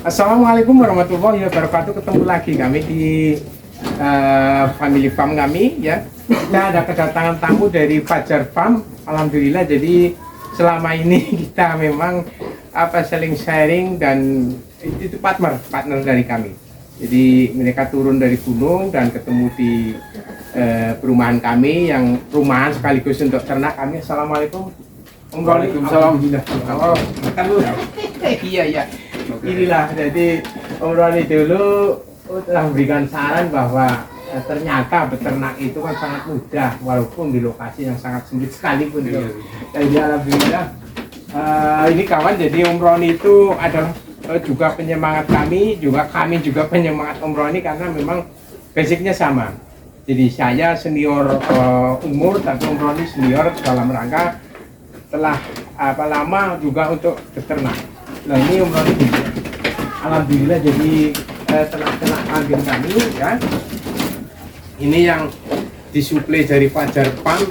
Assalamualaikum warahmatullahi wabarakatuh. Ketemu lagi kami di Family Farm kami ya. Kita ada kedatangan tamu dari Fajar Farm. Alhamdulillah. Jadi selama ini kita memang saling sharing dan itu partner dari kami. Jadi mereka turun dari gunung dan ketemu di perumahan kami yang rumahan sekaligus untuk ternak kami. Assalamualaikum. Waalaikumsalam. Oh, iya. Inilah, jadi Om Roni dulu telah memberikan saran bahwa ternyata beternak itu kan sangat mudah walaupun di lokasi yang sangat sempit sekalipun. Jadi alhamdulillah ini kawan, jadi Om Roni itu adalah juga penyemangat kami juga penyemangat Om Roni karena memang basicnya sama. Jadi saya senior umur tapi Om Roni senior dalam rangka telah lama juga untuk beternak. Nah ini Om Roni alhamdulillah jadi ternak kambing kami ya. Ini yang disuplai dari Fajar Farm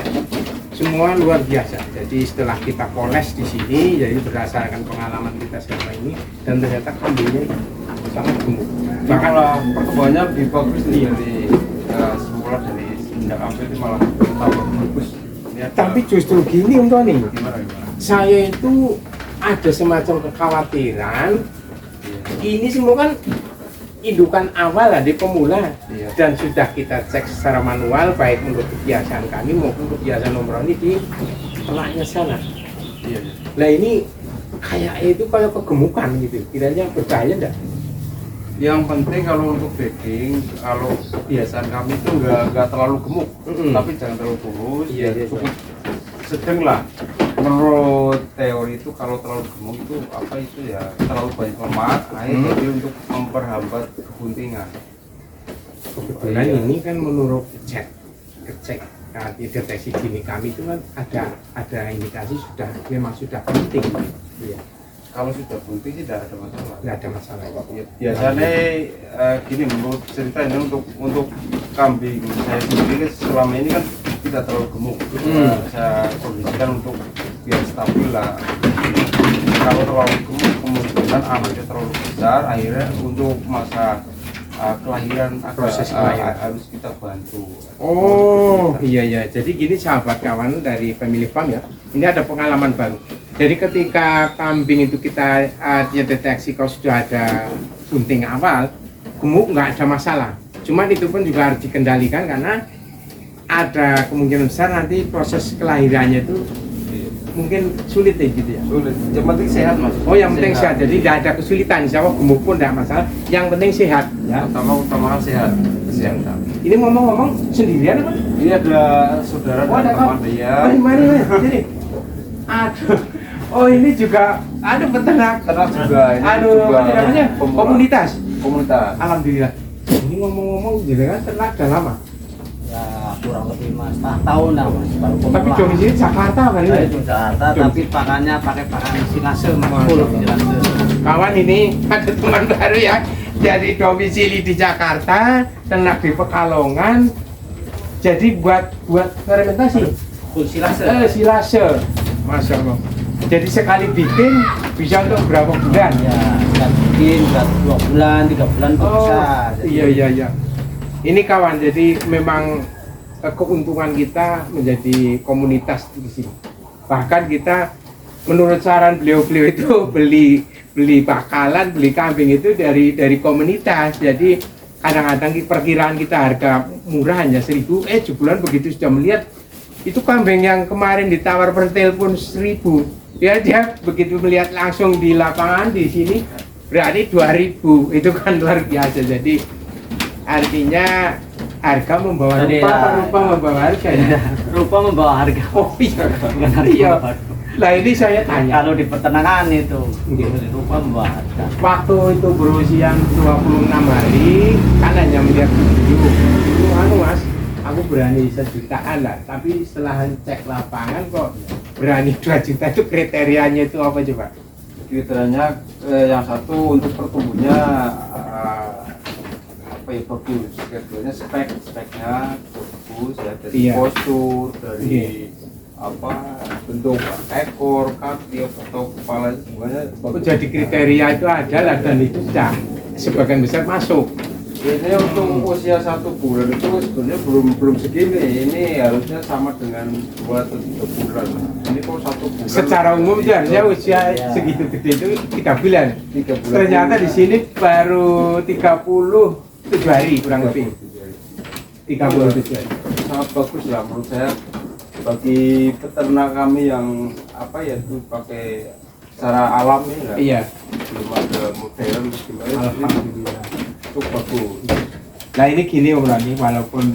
semua luar biasa. Jadi setelah kita poles di sini, jadi berdasarkan pengalaman kita selama ini dan ternyata kambingnya sangat gemuk. Bahkan pertumbuhannya lebih bagus nih dari semula dari semenjak kambing itu malah tambah bagus. Tapi justru gini Om Roni, Gimana? saya itu ada semacam kekhawatiran. Ini semua kan indukan awal lah di pemula, dan sudah kita cek secara manual baik menurut kebiasaan kami maupun kebiasaan Om Roni di ternaknya sana. Nah ini kayak itu kayak kegemukan gitu, kiranya berbahaya enggak? Yang penting kalau untuk daging, kalau kebiasaan kami itu nggak terlalu gemuk, tapi jangan terlalu kurus, cukup sedang lah. Menurut teori itu kalau terlalu gemuk itu ya terlalu banyak lemak, jadi untuk memperhambat kebuntingan. Kebetulan ini kan menurut cek deteksi dini kami itu kan ada indikasi memang sudah penting. Iya. Kalau sudah bunting sih tidak ada masalah. Nggak ada masalah. Ya, biasanya gini, menurut cerita ini untuk kambing saya sendiri selama ini kan tidak terlalu gemuk. Saya kondisikan untuk biar stabil lah. Kalau terlalu gemuk kemungkinan anaknya terlalu besar, akhirnya untuk masa kelahiran proses kelahiran harus kita bantu. Oh iya. Jadi gini sahabat kawan dari Family Farm ya. Ini ada pengalaman baru. Jadi ketika kambing itu kita deteksi kalau sudah ada bunting awal, gemuk nggak ada masalah. Cuman itu pun juga harus dikendalikan karena ada kemungkinan besar nanti proses kelahirannya itu mungkin sulit ya gitu ya. Sulit. Yang penting sehat mas. Oh yang penting sehat. Jadi tidak ada kesulitan. Insya Allah gemuk pun tidak masalah. Yang penting sehat. Ya. Utama sehat. Kesehatan. Ini ngomong-ngomong sendirian apa? Ini ada saudara dan teman dia. Mari. Sini. Aduh. Oh ini juga ada peternak juga. Ini apa namanya? Komunitas. Alhamdulillah. Ini ngomong-ngomong jadi kan ternak udah lama. Ya kurang lebih mas, tahun lah mas, baru pemula. Tapi domisili Jakarta kan ini? Saya di Jakarta, tapi pakannya pakai pakan silase mas. Silase. Kawan ini ada teman baru ya, jadi domisili di Jakarta, ternak di Pekalongan. Jadi buat fermentasi. Full silase. Silase, masya Allah. Jadi sekali bikin bisa untuk berapa bulan? Ya, bisa bikin 2 bulan, 3 bulan itu bisa. Iya. Ini kawan, jadi memang keuntungan kita menjadi komunitas di sini. Bahkan kita menurut saran beliau itu beli bakalan, beli kambing itu dari komunitas. Jadi kadang-kadang perkiraan kita harga murah hanya 1.000, sebulan begitu sudah melihat itu kambing yang kemarin ditawar per telepon 1.000. Dia begitu melihat langsung di lapangan di sini berarti 2.000. Itu kan luar biasa. Jadi artinya harga membawa rupa membawa harga ya. Rupa membawa harga. Oh iya. Bukan harga. Iya. Nah ini saya tanya. Kalau di peternakan itu rupa membawa harga. Waktu itu berusia 26 hari kan hanya melihat video. Itu mas, aku berani 1 jutaan lah. Tapi setelah cek lapangan kok berani 2 juta, itu kriterianya itu apa coba? Kriterianya yang satu untuk pertumbuhnya bagus, speknya bagus ya, dari postur, dari bentuk ekor, kaki atau kepala itu semuanya Jadi kriteria itu ada lah dan itu sudah sebagian besar masuk. ini untuk usia 1 bulan itu sebenarnya belum segini. Ini harusnya sama dengan 2 atau 3 bulan. Ini kok 1 bulan. Secara umum itu harusnya usia segitu gede itu 3 bulan. 3 bulan. Ternyata di sini baru 37 hari kurang lebih. 37 hari. Sangat bagus lah menurut saya bagi peternak kami yang itu pakai secara alami lah. Iya. Belum ada modern gimana. Alhamdulillah. Itu bagus. Nah ini gini Om Rani, walaupun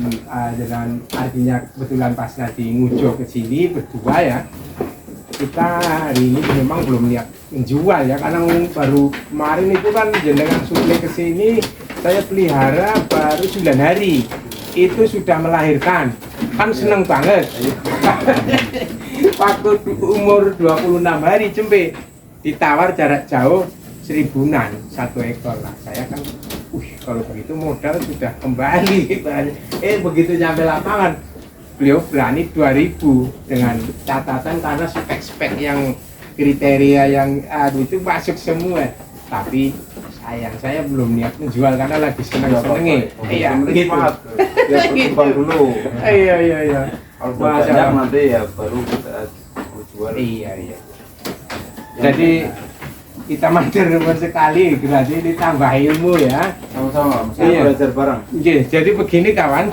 dengan artinya kebetulan pas nanti ngujo ke sini berdua ya, kita hari ini memang belum lihat menjual ya, karena baru kemarin itu kan jenengan suplai ke sini, saya pelihara baru 9 hari, itu sudah melahirkan, kan seneng banget. Waktu umur 26 hari cempe, ditawar jarak jauh 1000-an 1 ekor lah, saya kan kalau begitu modal sudah kembali. Begitu nyampe lapangan beliau berani 2000 dengan catatan karena spek-spek yang kriteria yang itu masuk semua, tapi sayang saya belum niat menjual karena lagi seneng-senengnya. Iya gitu. Ya berkembang dulu. Iya. Kalau banyak nanti ya baru kita jual. Iya. Jadi kita mager sekali, berarti ditambah ilmu ya. Sama-sama, Iya. belajar bareng. Jadi begini kawan.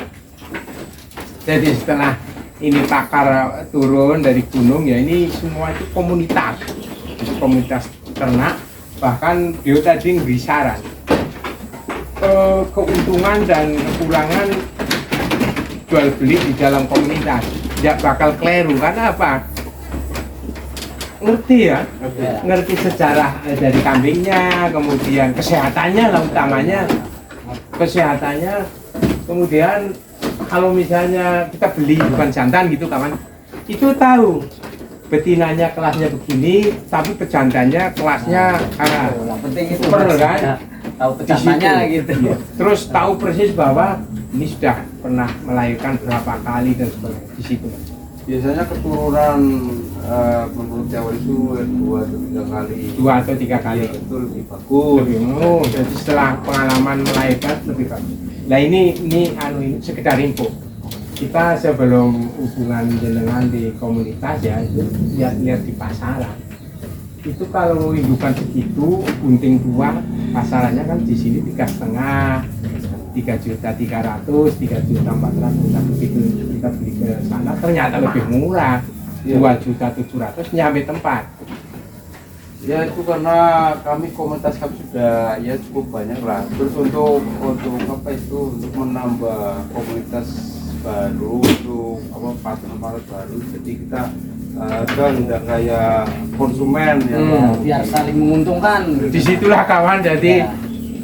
Jadi setelah ini pakar turun dari gunung ya, ini semua itu komunitas. Itu komunitas ternak. Bahkan dia tadi beri saran. Keuntungan dan kekurangan jual beli di dalam komunitas. Tidak bakal keliru karena apa? Ngerti ya, ngerti sejarah dari kambingnya, kemudian kesehatannya lah utamanya, kesehatannya, kemudian kalau misalnya kita beli bukan jantan gitu kawan, itu tahu betinanya kelasnya begini, tapi pejantannya kelasnya yang penting itu super kan, tahu pejantannya gitu. Terus tahu persis bahwa ini sudah pernah melahirkan berapa kali dan sebagainya di situ. Biasanya keturunan menurut teori itu 2 atau 3 kali. Itu lebih bagus. Jadi setelah pengalaman melahirkan lebih bagus. Nah ini sekedar info. Kita sebelum hubungan jenengan di komunitas ya, itu lihat di pasaran. Itu kalau indukan segitu, bunting 2, pasarannya kan di sini 3,5, 3.300.000, 3.400.000, tapi begitu kita beli ke sana ternyata lebih murah, 2.700.000 nyampe tempat. Ya itu karena komunitas kami sudah ya cukup banyak lah. Terus untuk untuk menambah komunitas baru, untuk partner baru, jadi kita tidak kayak konsumen yang biar saling menguntungkan. Disitulah kawan, jadi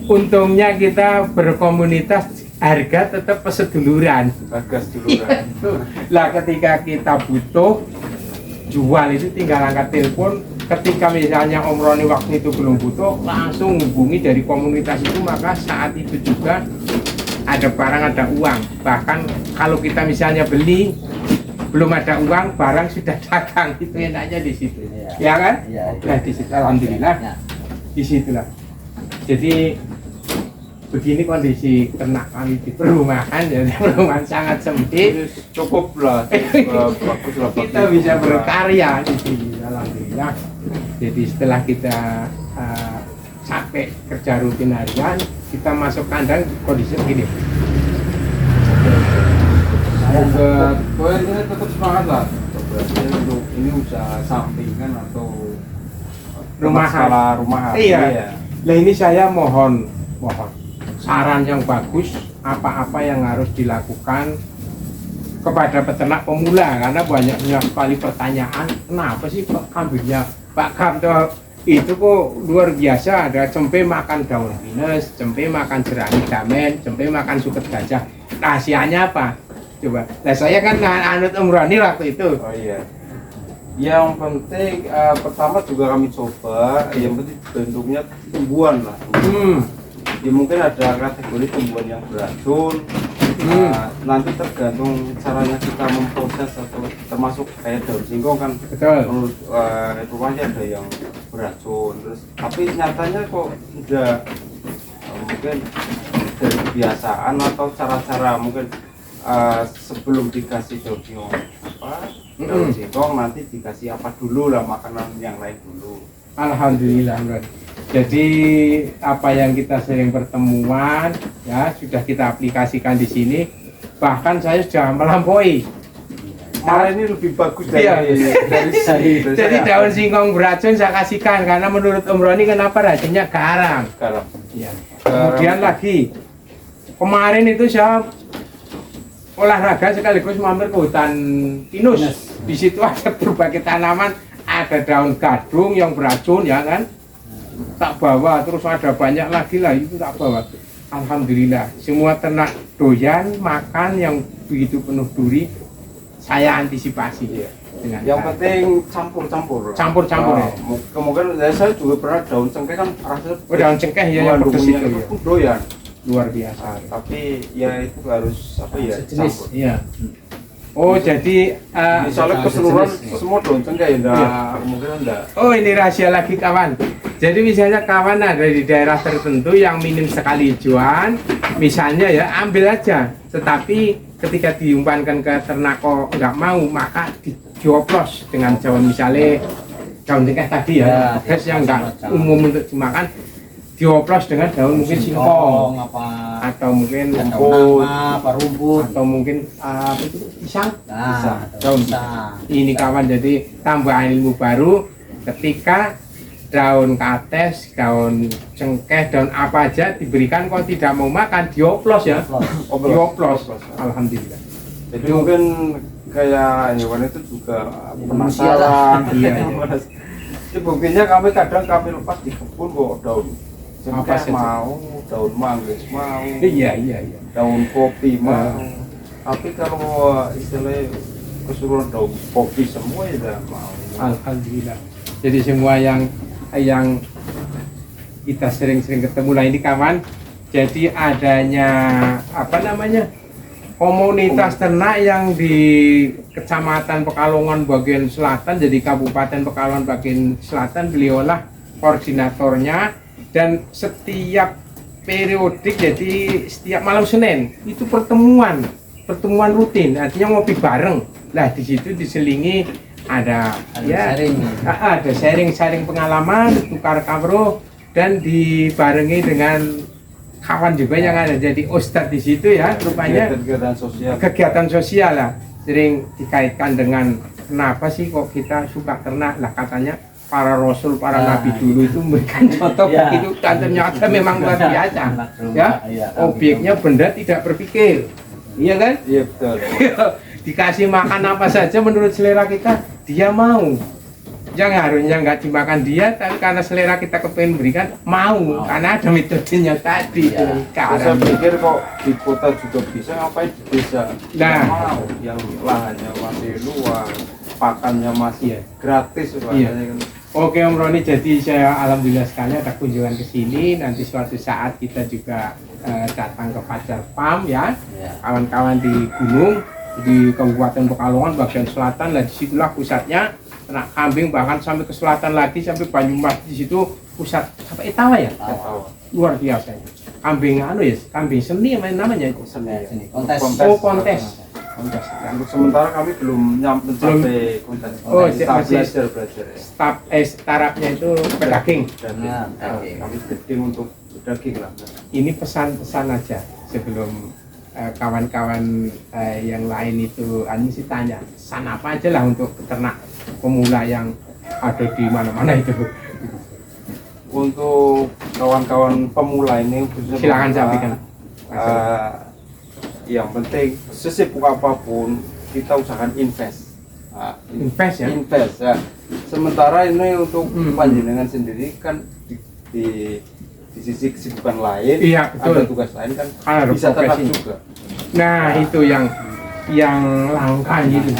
untungnya kita berkomunitas, harga tetap peseduluran. bagas duluan. Lah ketika kita butuh jual itu tinggal angkat telepon. Ketika misalnya Om Roni waktu itu belum butuh, langsung hubungi dari komunitas itu, maka saat itu juga ada barang, ada uang. Bahkan kalau kita misalnya beli belum ada uang, barang sudah dagang, itu enaknya di situ. Ya kan? Nah di situ alhamdulillah. Di situlah. Jadi begini kondisi ternak kami di perumahan, jadi perumahan sangat sempit. Cukup lah, bagus lah. Kita bisa berkarya di sini, alhamdulillah. Jadi setelah kita capek kerja rutin harian, kita masuk kandang kondisi begini. Semoga ini tetap semangat lah. Berarti untuk ini usaha sampingan atau rumahan. Iya. Nah ini saya mohon saran yang bagus, apa-apa yang harus dilakukan kepada peternak pemula, karena banyaknya sekali pertanyaan, kenapa sih kambingnya Pak Kamto itu kok luar biasa, ada cempe makan daun pinus, cempe makan jerami damen, cempe makan suket gajah, rahasianya apa? Coba, nah saya kan anut Om Roni waktu itu. Oh iya. Yang penting pertama juga kami coba, yang penting bentuknya tumbuhan lah. Ya mungkin ada kategori tumbuhan yang beracun, nanti tergantung caranya kita memproses atau termasuk kayak daun singkong kan Betul. menurut rupanya ada yang beracun terus tapi nyatanya kok udah mungkin dari kebiasaan atau cara-cara mungkin sebelum dikasih daun singkong daun singkong nanti dikasih apa dulu lah makanan yang lain dulu. Alhamdulillah, Bro. Jadi apa yang kita sering pertemuan ya sudah kita aplikasikan di sini. Bahkan saya sudah melampaui. Malah ini lebih bagus dari Iya. dari Jadi saya. daun singkong beracun saya kasihkan karena menurut Om Roni kenapa racunnya garam. Garam. Ya. Kemudian lagi kemarin itu saya olahraga sekaligus mampir ke hutan pinus. Di situ ada berbagai tanaman, ada daun gadung yang beracun ya kan. Tak bawa, terus ada banyak lagi lah itu tak bawa. Alhamdulillah semua ternak doyan makan yang begitu penuh duri. Saya antisipasi dengan Yang penting campur-campur. Campur-campur, ya. Kemungkinan saya juga pernah daun cengkeh kan rasanya daun cengkeh ya yang pedes itu ya. itu doyan. Luar biasa. Tapi ya itu harus apa ya? Sejenis. campur. Iya. Oh jadi Misalnya keseluruhan semua daun cengkeh ya enggak, Iya. kemungkinan enggak. oh ini rahasia lagi kawan. Jadi misalnya kawan ada di daerah tertentu yang minim sekali hijauan, misalnya ya ambil aja. Tetapi ketika diumpankan ke ternak kok nggak mau, maka dioplos dengan daun misalnya daun cengkeh tadi ya, pedes yang nggak umum untuk dimakan, dioplos dengan daun mungkin singkong apa atau mungkin daun rumput nangka, apa rumput. atau mungkin apa itu pisang. Nah, Daun pisang. Ini kawan jadi tambahan ilmu baru ketika daun kates, daun cengkeh, daun apa aja diberikan kok tidak mau makan dioplos ya. Dioplos. Alhamdulillah. Jadi mungkin kayak hewan itu juga Manusia penasaran. Iya, Ini buktinya kami lepas di kebun kok daun Apa cengkeh saja? mau, daun manggis mau, Iya. daun kopi mau. Tapi kalau istilahnya keseluruhan daun kopi semua ya tidak mau. Alhamdulillah. Jadi semua yang kita sering-sering ketemu lah ini kawan. Jadi adanya apa namanya komunitas ternak yang di Kecamatan Pekalongan bagian selatan, jadi Kabupaten Pekalongan bagian selatan, beliaulah koordinatornya dan setiap periodik jadi setiap malam Senin itu pertemuan rutin, artinya ngopi bareng. Lah di situ diselingi ada ya sharing. ada sharing pengalaman, tukar kabro dan dibarengi dengan kawan juga yang ada jadi ustadz di situ ya rupanya Kegiatan sosial. kegiatan sosial lah sering dikaitkan dengan kenapa sih kok kita suka ternak lah katanya para rasul para nabi dulu itu memberikan contoh Ya. begitu dan ternyata memang luar biasa ya Iya, objeknya benda tidak berpikir iya kan Iya betul. dikasih makan apa saja menurut selera kita dia mau yang harusnya nggak dimakan dia tapi karena selera kita kepengen berikan mau karena ada metodenya tadi Ya. Saya pikir kok di kota juga bisa, ngapain di desa? Nah. Nggak mau, yang lahannya masih luas, pakannya masih Iya. gratis Iya. rasanya kan. Oke Om Roni, jadi saya alhamdulillah sekali ada kunjungan ke sini. Nanti suatu saat kita juga datang ke Fajar Farm ya, Ya. kawan-kawan di gunung di Kabupaten Pekalongan bagian selatan. Lah disitulah pusatnya ternak kambing, bahkan sampai ke selatan lagi sampai Banyumas di situ pusat sampai Etawa ya. Tahu. Luar biasa. Kambing anu ya, kambing seni apa namanya itu? Sini, kontes. Oh kontes. Kontes. Untuk sementara kami belum mencapai konten. Oh, Kita masih- belajar ya. Startupnya itu pedaging. Daging. Nah, Nah, daging. kami daging untuk daging lah. Ini pesan-pesan aja sebelum kawan-kawan yang lain itu sih tanya pesan apa aja lah untuk peternak pemula yang ada di mana-mana itu. Untuk kawan-kawan pemula ini khususnya Silakan pemula, sampaikan. yang penting sesibuk apapun kita usahakan invest. Invest ya? Invest ya. Sementara ini untuk Hmm. panjenengan sendiri kan di sisi kesibukan lain, Iya, betul. ada tugas lain kan Ada bisa tetap profesi. juga. Nah itu yang langka gitu.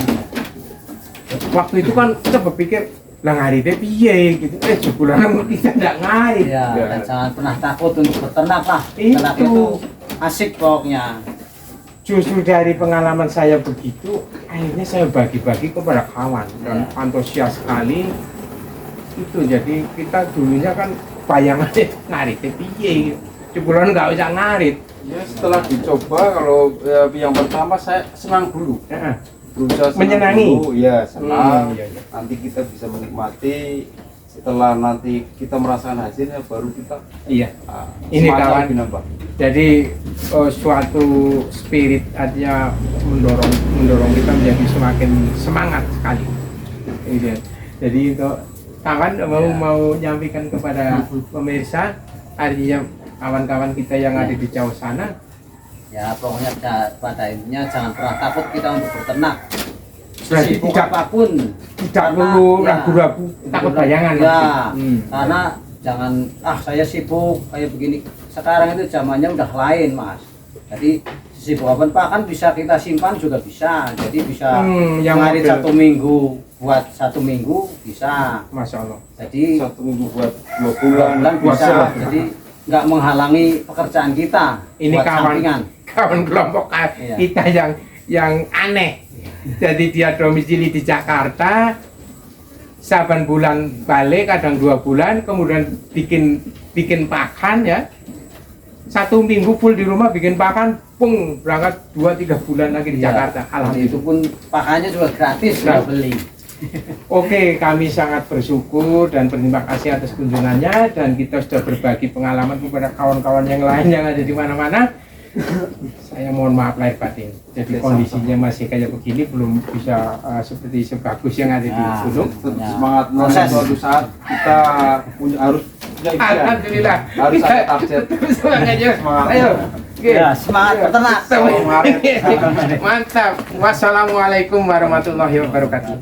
Waktu itu kan kita berpikir lah ngari deh piye gitu. Sebulan kita tidak ngari. Ya, dan jangan pernah takut untuk beternak lah. Itu. Ternak itu asik pokoknya. justru dari pengalaman saya begitu, akhirnya saya bagi-bagi kepada kawan dan antusias sekali itu. Jadi kita dulunya kan bayangannya ngarit piye, jebolan nggak usah ngarit. Ya setelah dicoba, kalau yang pertama saya senang dulu, berusaha senang Menyenangi. dulu, ya senang. Iya, iya. Nanti kita bisa menikmati. Setelah nanti kita merasakan hasilnya, baru kita Iya. Ini semangat kawan. lebih nambah. Jadi suatu spirit artinya mendorong kita menjadi semakin semangat sekali. Iya. Jadi untuk kawan mau nyampaikan kepada pemirsa, artinya kawan-kawan kita yang ada di jauh sana, Ya pokoknya pada intinya jangan pernah takut kita untuk berternak. berarti Sibuk tidak apapun, perlu ya, ragu-ragu, takut bayangan. ya, Hmm. karena jangan saya sibuk kayak begini. Sekarang itu zamannya udah lain, Mas. Jadi sibuk apa Pak kan bisa kita simpan juga bisa. Jadi bisa yang ngarit model. 1 minggu buat 1 minggu bisa. Masya Allah. Jadi 1 minggu buat 2 bulan bulan. bisa. Wah, Jadi nggak menghalangi pekerjaan kita. Ini buat kawan sampingan. kawan kelompok Iya. kita yang aneh. Jadi dia domisili di Jakarta, saban bulan balik, kadang 2 bulan, kemudian bikin pakan ya. 1 minggu full di rumah bikin pakan, pung berangkat 2-3 bulan lagi di Iya. Jakarta. Itu Alhamdulillah. pun pakannya juga gratis, Nah. nggak beli. Oke, kami sangat bersyukur dan berterima kasih atas kunjungannya, dan kita sudah berbagi pengalaman kepada kawan-kawan yang lain yang ada di mana-mana. Saya mohon maaf lahir batin. Jadi kondisinya masih kayak begini, belum bisa seperti sebagus yang ada di Ya. gunung. Tetap Ya. semangat, nanti Proses. suatu saat kita harus punya impian. Alhamdulillah. Harus ada target. Semangatnya. Semangat. Ayo. Oke. Ya, semangat peternak. Mantap. Wassalamualaikum warahmatullahi wabarakatuh.